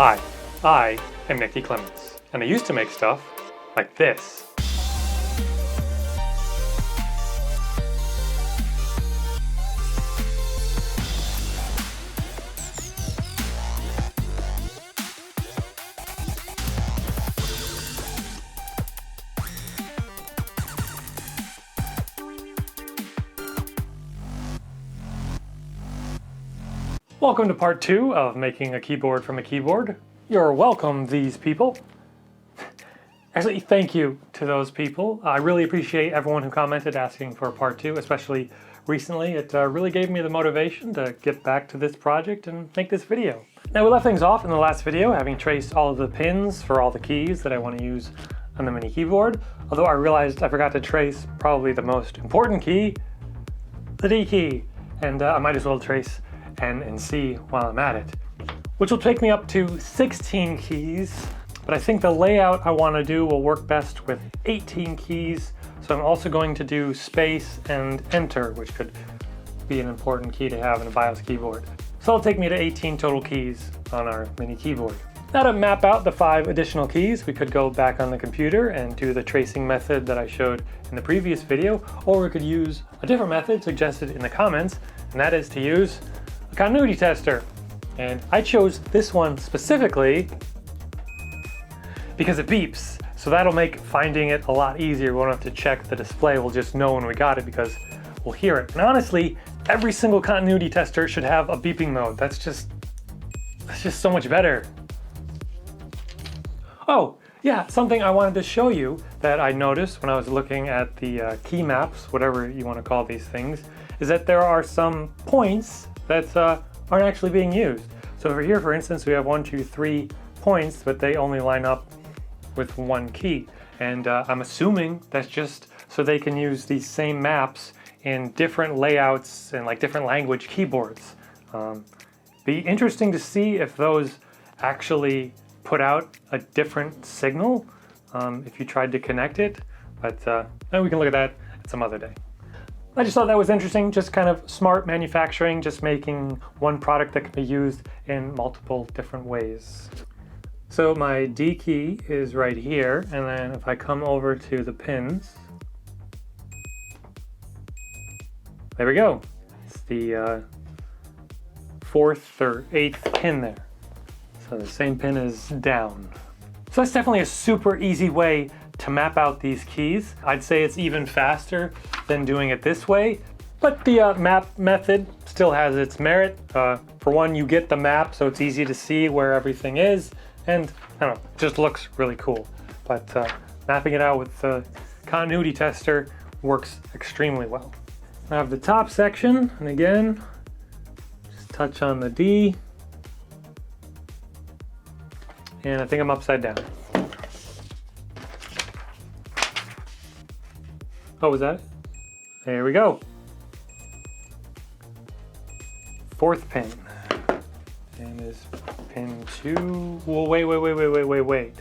Hi, I am Nicky Clements, and I used to make stuff like this. Welcome to part 2 of making a keyboard from a keyboard. You're welcome, these people. Actually, thank you to those people. I really appreciate everyone who commented asking for part 2, especially recently. It really gave me the motivation to get back to this project and make this video. Now, we left things off in the last video, having traced all of the pins for all the keys that I want to use on the mini keyboard, although I realized I forgot to trace probably the most important key, the D key, and I might as well trace N and C while I'm at it, which will take me up to 16 keys, but I think the layout I want to do will work best with 18 keys, so I'm also going to do space and enter, which could be an important key to have in a BIOS keyboard. So it'll take me to 18 total keys on our mini keyboard. Now to map out the 5 additional keys, we could go back on the computer and do the tracing method that I showed in the previous video, or we could use a different method suggested in the comments, and that is to use a continuity tester. And I chose this one specifically because it beeps, so that'll make finding it a lot easier. We won't have to check the display, we'll just know when we got it because we'll hear it. And honestly, every single continuity tester should have a beeping mode. That's just so much better. Oh, yeah, something I wanted to show you that I noticed when I was looking at the key maps, whatever you want to call these things, is that there are some points that aren't actually being used. So over here, for instance, we have 1, 2, 3 points, but they only line up with one key. And I'm assuming that's just so they can use these same maps in different layouts and like different language keyboards. Be interesting to see if those actually put out a different signal if you tried to connect it, but we can look at that at some other day. I just thought that was interesting, just kind of smart manufacturing, just making one product that can be used in multiple different ways. So my D key is right here, and then if I come over to the pins, there we go. It's the 4th or 8th pin there. So the same pin is down. So that's definitely a super easy way to map out these keys. I'd say it's even faster than doing it this way, but the map method still has its merit. For one, you get the map, so it's easy to see where everything is, and I don't know, it just looks really cool. But mapping it out with the continuity tester works extremely well. I have the top section, and again, just touch on the D, and I think I'm upside down. Oh, was that it? There we go. 4th pin. And is pin 2. Well, wait.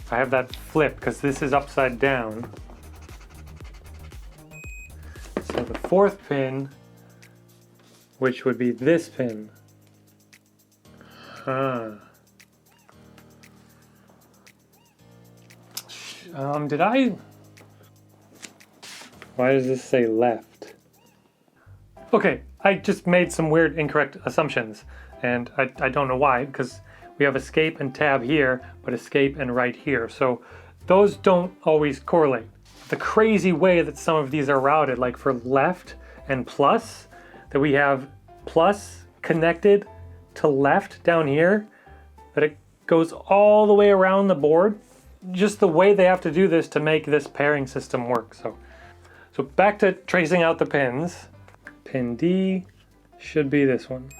I have that flipped because this is upside down. So the 4th pin, which would be this pin. Why does this say left? Okay, I just made some weird incorrect assumptions, and I don't know why, because we have escape and tab here, but escape and right here, so those don't always correlate. The crazy way that some of these are routed, like for left and plus, that we have plus connected to left down here, that it goes all the way around the board, just the way they have to do this to make this pairing system work. So back to tracing out the pins. Pin D should be this one,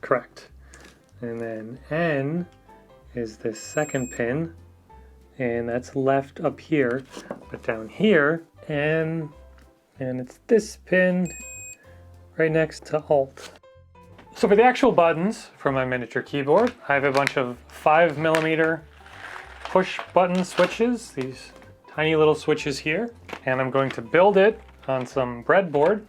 correct. And then N is this 2nd pin, and that's left up here, but down here, N, and it's this pin right next to Alt. So for the actual buttons for my miniature keyboard, I have a bunch of 5mm push button switches, these tiny little switches here, and I'm going to build it on some breadboard.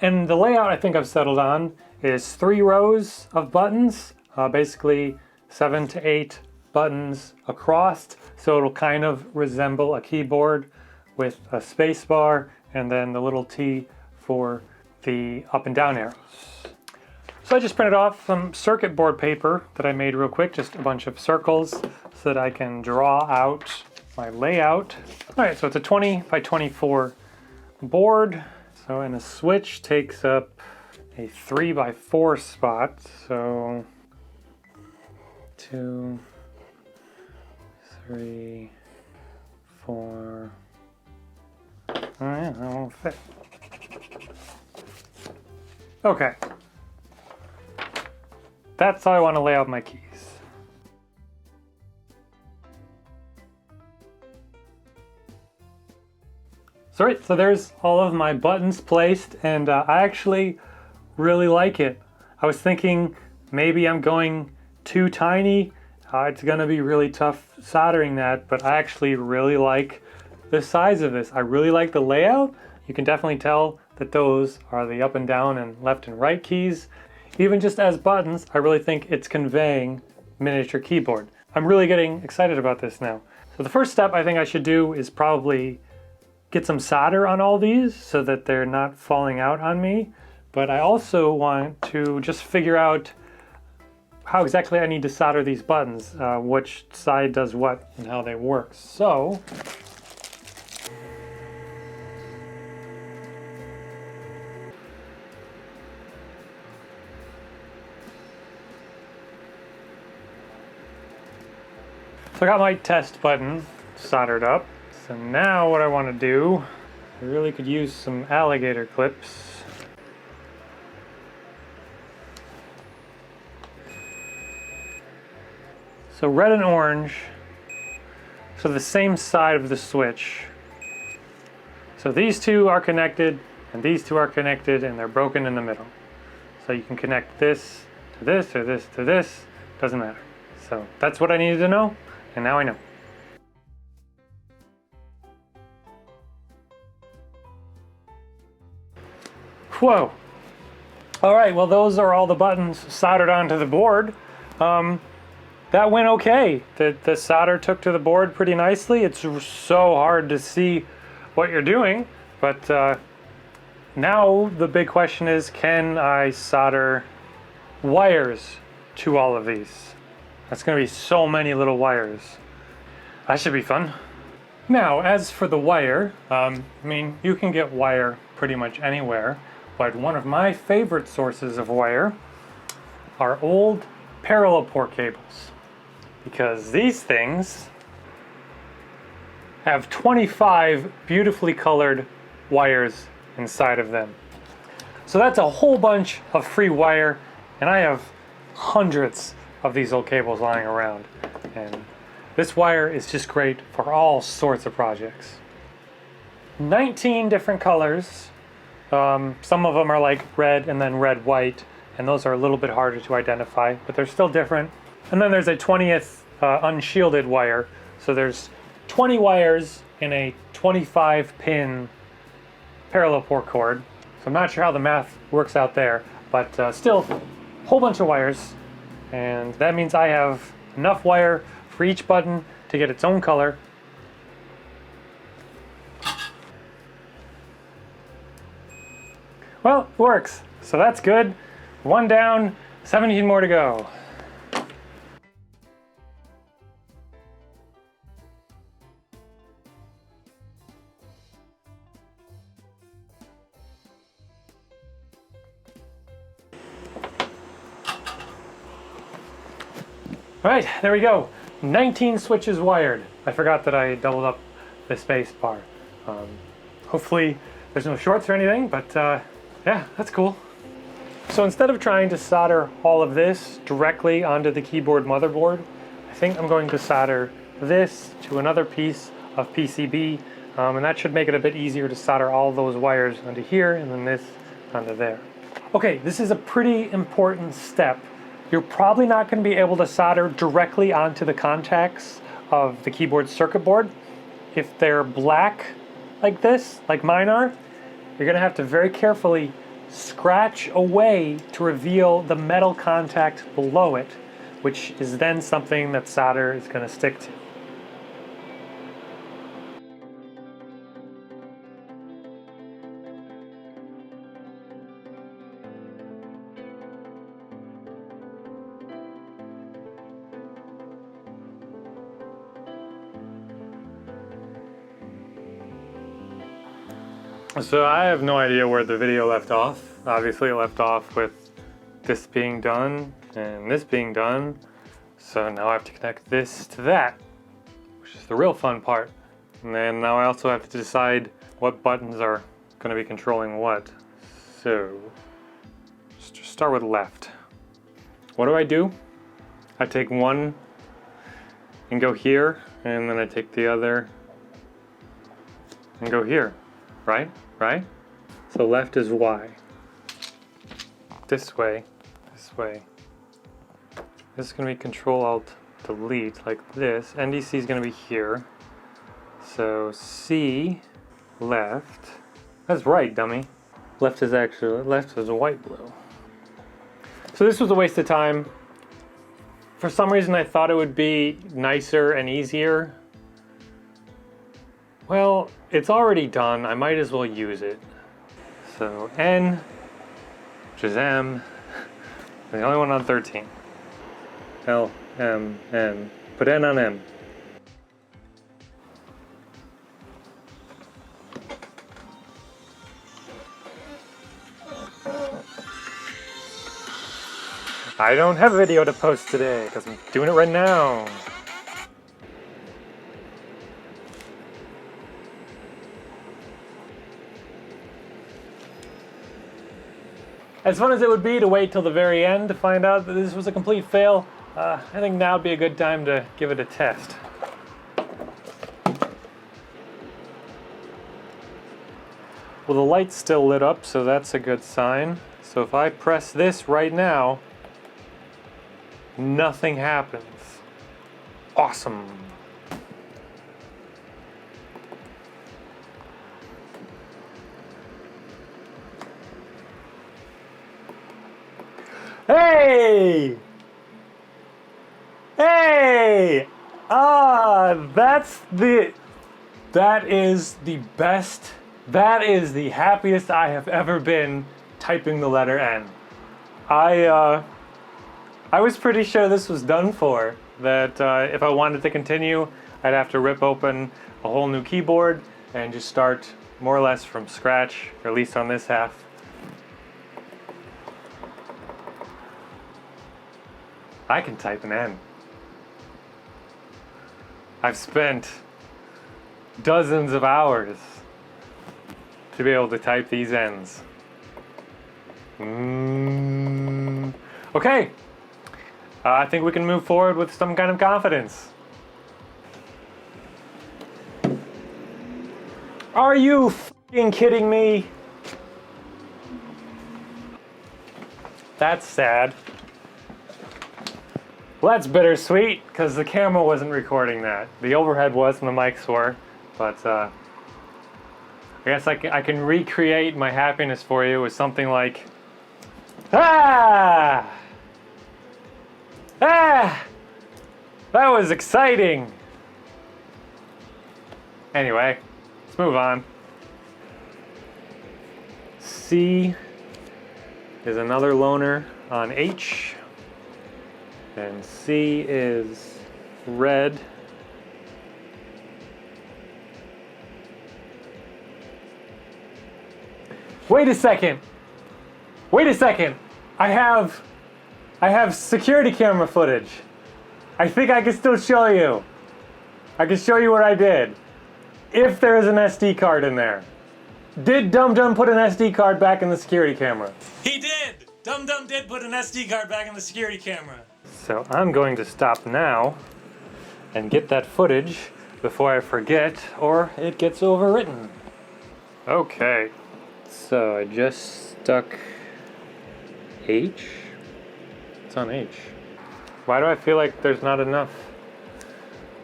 And the layout I think I've settled on is 3 rows of buttons, basically 7 to 8 buttons across, so it'll kind of resemble a keyboard with a space bar and then the little T for the up and down arrows. So I just printed off some circuit board paper that I made real quick, just a bunch of circles so that I can draw out my layout. All right, so it's a 20 by 24 board. So, and a switch takes up a 3 by 4 spot. So 2, 3, 4. Oh yeah, that won't fit. Okay. That's how I want to lay out my keys. So, right, so there's all of my buttons placed, and I actually really like it. I was thinking maybe I'm going too tiny. It's gonna be really tough soldering that, but I actually really like the size of this. I really like the layout. You can definitely tell that those are the up and down and left and right keys. Even just as buttons, I really think it's conveying miniature keyboard. I'm really getting excited about this now. So the first step I think I should do is probably get some solder on all these so that they're not falling out on me. But I also want to just figure out how exactly I need to solder these buttons, which side does what and how they work. So I got my test button soldered up. So now what I want to do, I really could use some alligator clips. So red and orange, so the same side of the switch. So these two are connected and these two are connected and they're broken in the middle. So you can connect this to this or this to this, doesn't matter. So that's what I needed to know. And now I know. Whoa. All right, well, those are all the buttons soldered onto the board. That went okay. The solder took to the board pretty nicely. It's so hard to see what you're doing, but now the big question is, can I solder wires to all of these? That's gonna be so many little wires. That should be fun. Now, as for the wire, I mean, you can get wire pretty much anywhere, but one of my favorite sources of wire are old parallel port cables, because these things have 25 beautifully colored wires inside of them. So that's a whole bunch of free wire, and I have hundreds of these old cables lying around, and this wire is just great for all sorts of projects. 19 different colors. Some of them are like red and then red white, and those are a little bit harder to identify, but they're still different. And then there's a 20th unshielded wire. So there's 20 wires in a 25 pin parallel port cord. So I'm not sure how the math works out there, but still a whole bunch of wires. And that means I have enough wire for each button to get its own color. Well, it works. So that's good. 1 down, 17 more to go. All right, there we go. 19 switches wired. I forgot that I doubled up the space bar. Hopefully there's no shorts or anything, but yeah, that's cool. So instead of trying to solder all of this directly onto the keyboard motherboard, I think I'm going to solder this to another piece of PCB, and that should make it a bit easier to solder all those wires onto here and then this onto there. Okay, this is a pretty important step. You're probably not going to be able to solder directly onto the contacts of the keyboard circuit board. If they're black like this, like mine are, you're going to have to very carefully scratch away to reveal the metal contact below it. which is then something that solder is going to stick to. So I have no idea where the video left off. Obviously it left off with this being done and this being done. So now I have to connect this to that, which is the real fun part. And then now I also have to decide what buttons are going to be controlling what. So just start with left. What do? I take one and go here, and then I take the other and go here. Right? So left is Y. This way. This is going to be Control Alt Delete like this. NDC is going to be here. So C, left. That's right, dummy. Left is white blue. So this was a waste of time. For some reason I thought it would be nicer and easier. Well, it's already done. I might as well use it. So N, which is M, the only one on 13. L, M, N. Put N on M. I don't have a video to post today because I'm doing it right now. As fun as it would be to wait till the very end to find out that this was a complete fail, I think now would be a good time to give it a test. Well, the light's still lit up, so that's a good sign. So if I press this right now, nothing happens. Awesome. Hey! Hey! That is the best, that is the happiest I have ever been typing the letter N. I was pretty sure this was done for, that if I wanted to continue, I'd have to rip open a whole new keyboard and just start more or less from scratch, or at least on this half. I can type an N. I've spent dozens of hours to be able to type these N's. Okay. I think we can move forward with some kind of confidence. Are you f***ing kidding me? That's sad. Well, that's bittersweet, because the camera wasn't recording that. The overhead was and the mics were, but I guess I can recreate my happiness for you with something like, ah! Ah! That was exciting! Anyway, let's move on. C is another loner on H. And C is red. Wait a second. I have security camera footage. I think I can still show you. I can show you what I did. If there is an SD card in there. Did Dum Dum put an SD card back in the security camera? He did! Dum Dum did put an SD card back in the security camera. So I'm going to stop now and get that footage before I forget or it gets overwritten. Okay, so I just stuck H. It's on H. Why do I feel like there's not enough?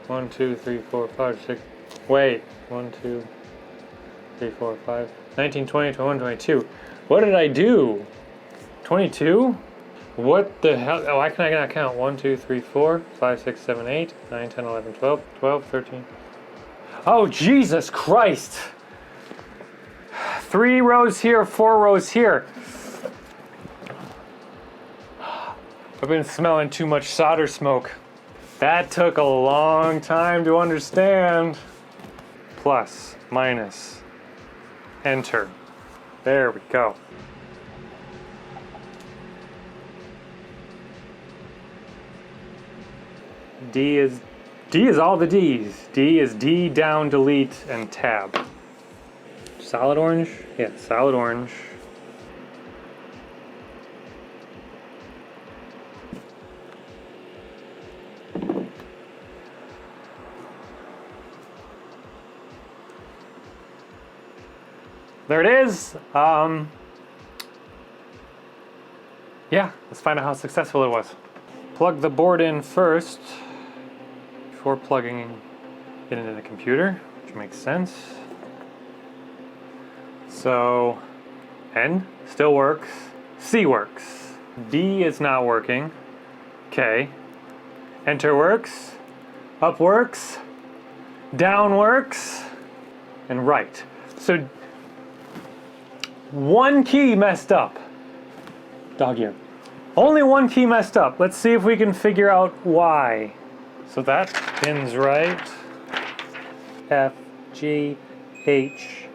1, 2, 3, 4, 5, 6. Wait, 1, 2, 3, 4, 5. 19, 20, 21, 22. What did I do? 22? What the hell? Oh, I cannot count. 1, 2, 3, 4, 5, 6, 7, 8, 9, 10, 11, 12, 12, 13. Oh, Jesus Christ. 3 rows here, 4 rows here. I've been smelling too much solder smoke. That took a long time to understand. Plus, minus, enter. There we go. D is all the D's. D is D, down, delete, and tab. Solid orange? Yeah, solid orange. There it is. Yeah, let's find out how successful it was. Plug the board in first before plugging it into the computer, which makes sense. So, N still works. C works. D is not working. K. Enter works. Up works. Down works. And right. So, one key messed up. Dog ear. Only one key messed up. Let's see if we can figure out why. So that pin's right. F, G, H.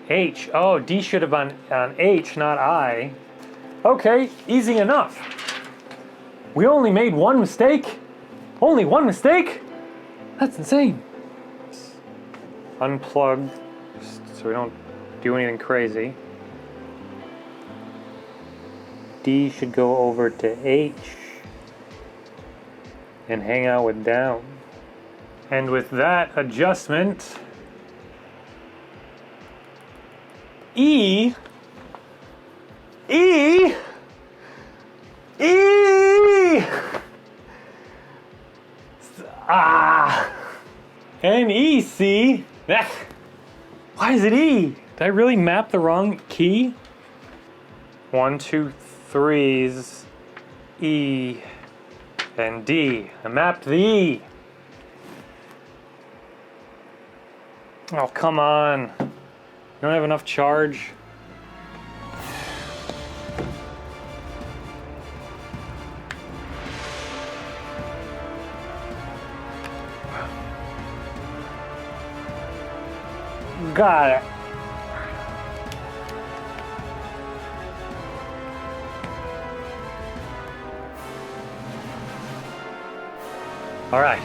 H. Oh, D should have been on H, not I. Okay, easy enough. We only made one mistake? Only one mistake? That's insane. Unplug so we don't do anything crazy. D should go over to H and hang out with down. And with that adjustment, E, N, E, C. Why is it E? Did I really map the wrong key? 1, 2, 3's E and D. I mapped the E. Oh, come on. You don't have enough charge? Got it. All right.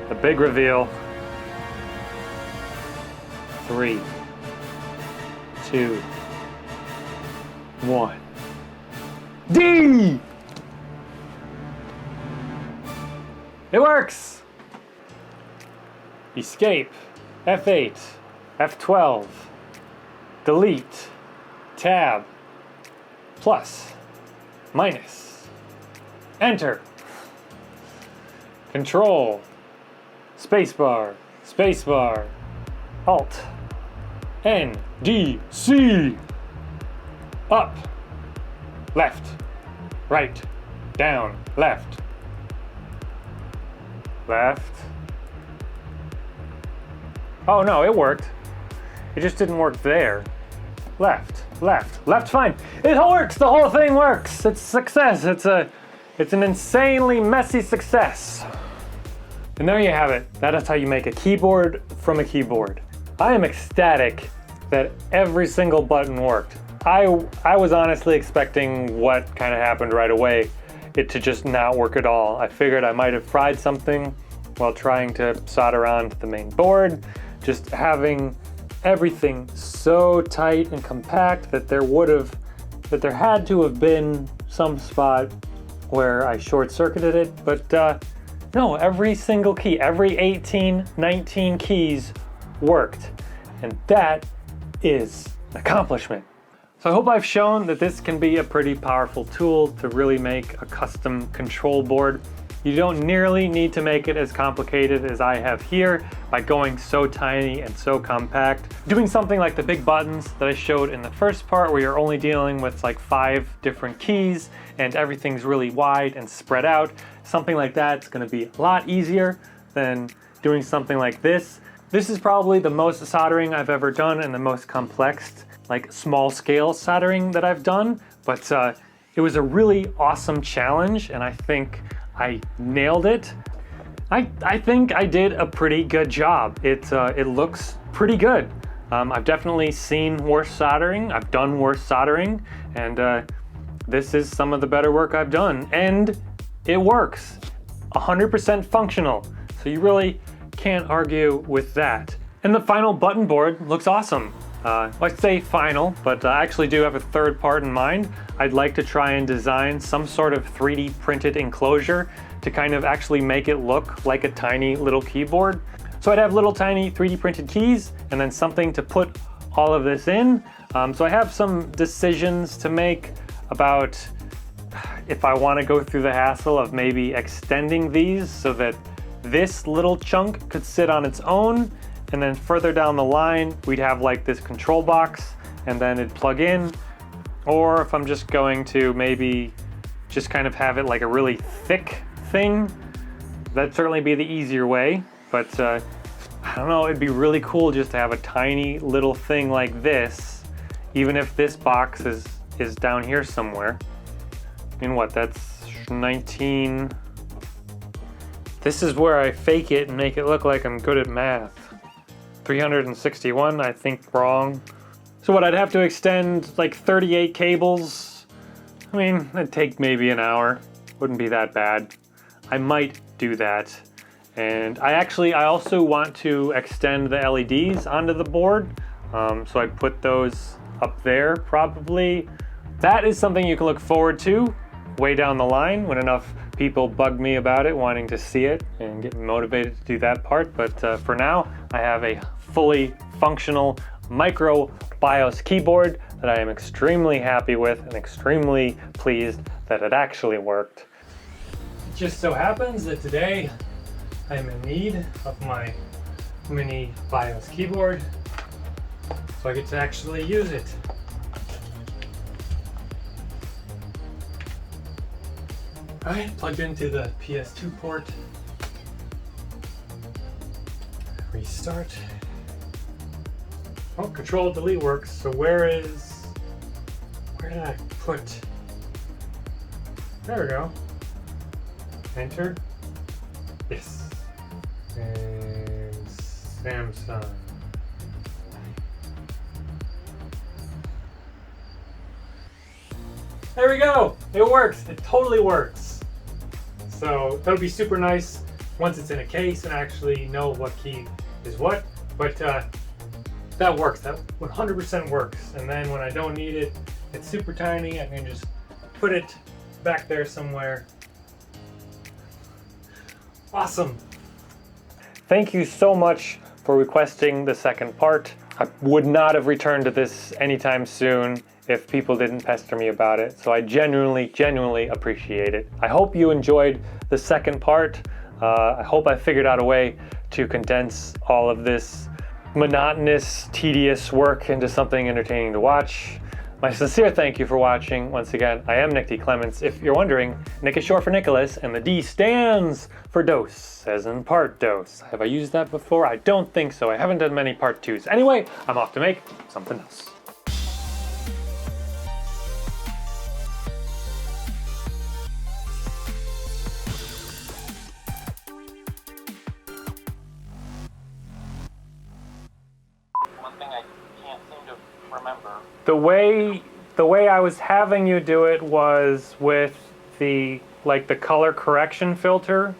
The big reveal. 3, 2, 1. D! It works! Escape. F8. F12. Delete. Tab. Plus. Minus. Enter. Control. Spacebar. Spacebar. Alt. N, D, C. Up. Left. Right. Down. Left. Left. Oh no, it worked. It just didn't work there. Left. Left. Left, fine. It works! The whole thing works! It's a success. It's an insanely messy success. And there you have it. That is how you make a keyboard from a keyboard. I am ecstatic that every single button worked. I was honestly expecting what kind of happened right away, it to just not work at all. I figured I might have fried something while trying to solder onto the main board, just having everything so tight and compact that there had to have been some spot where I short-circuited it, but no, every single key, every 18, 19 keys worked, and that is an accomplishment. So I hope I've shown that this can be a pretty powerful tool to really make a custom control board. You don't nearly need to make it as complicated as I have here by going so tiny and so compact. Doing something like the big buttons that I showed in the first part, where you're only dealing with like 5 different keys and everything's really wide and spread out, something like that is going to be a lot easier than doing something like this. This is probably the most soldering I've ever done and the most complex, like small scale soldering that I've done, but it was a really awesome challenge, and I think I nailed it. I think I did a pretty good job. It looks pretty good. I've definitely seen worse soldering. I've done worse soldering, and this is some of the better work I've done. And it works. 100% functional. So you really can't argue with that. And the final button board looks awesome. I say final, but I actually do have a third part in mind. I'd like to try and design some sort of 3D printed enclosure to kind of actually make it look like a tiny little keyboard. So I'd have little tiny 3D printed keys and then something to put all of this in. So I have some decisions to make about if I want to go through the hassle of maybe extending these so that this little chunk could sit on its own. And then further down the line, we'd have like this control box and then it'd plug in. Or if I'm just going to maybe just kind of have it like a really thick thing, that'd certainly be the easier way. But I don't know, it'd be really cool just to have a tiny little thing like this, even if this box is down here somewhere. I mean, what, that's 19. This is where I fake it and make it look like I'm good at math. 361, I think wrong. So what, I'd have to extend like 38 cables. I mean, it'd take maybe an hour. Wouldn't be that bad. I might do that. And I also want to extend the LEDs onto the board. So I put those up there probably. That is something you can look forward to way down the line when enough people bug me about it, wanting to see it and get motivated to do that part. But for now, I have a fully functional micro BIOS keyboard that I am extremely happy with and extremely pleased that it actually worked. It just so happens that today I'm in need of my mini BIOS keyboard, so I get to actually use it. Alright, plugged into the PS2 port. Restart. Oh, Control Delete works. So where did I put? There we go. Enter. Yes. And Samsung. There we go. It works. It totally works. So that'll be super nice once it's in a case and actually know what key is what. But that works. That 100% works. And then when I don't need it, it's super tiny. I can just put it back there somewhere. Awesome. Thank you so much for requesting the second part. I would not have returned to this anytime soon if people didn't pester me about it. So I genuinely appreciate it. I hope you enjoyed the second part. I hope I figured out a way to condense all of this monotonous, tedious work into something entertaining to watch. My sincere thank you for watching. Once again, I am Nick D. Clements. If you're wondering, Nick is short for Nicholas, and the D stands for dose, as in part dose. Have I used that before? I don't think so. I haven't done many part 2s. Anyway, I'm off to make something else. One thing I can't seem to remember. The way I was having you do it was with the color correction filter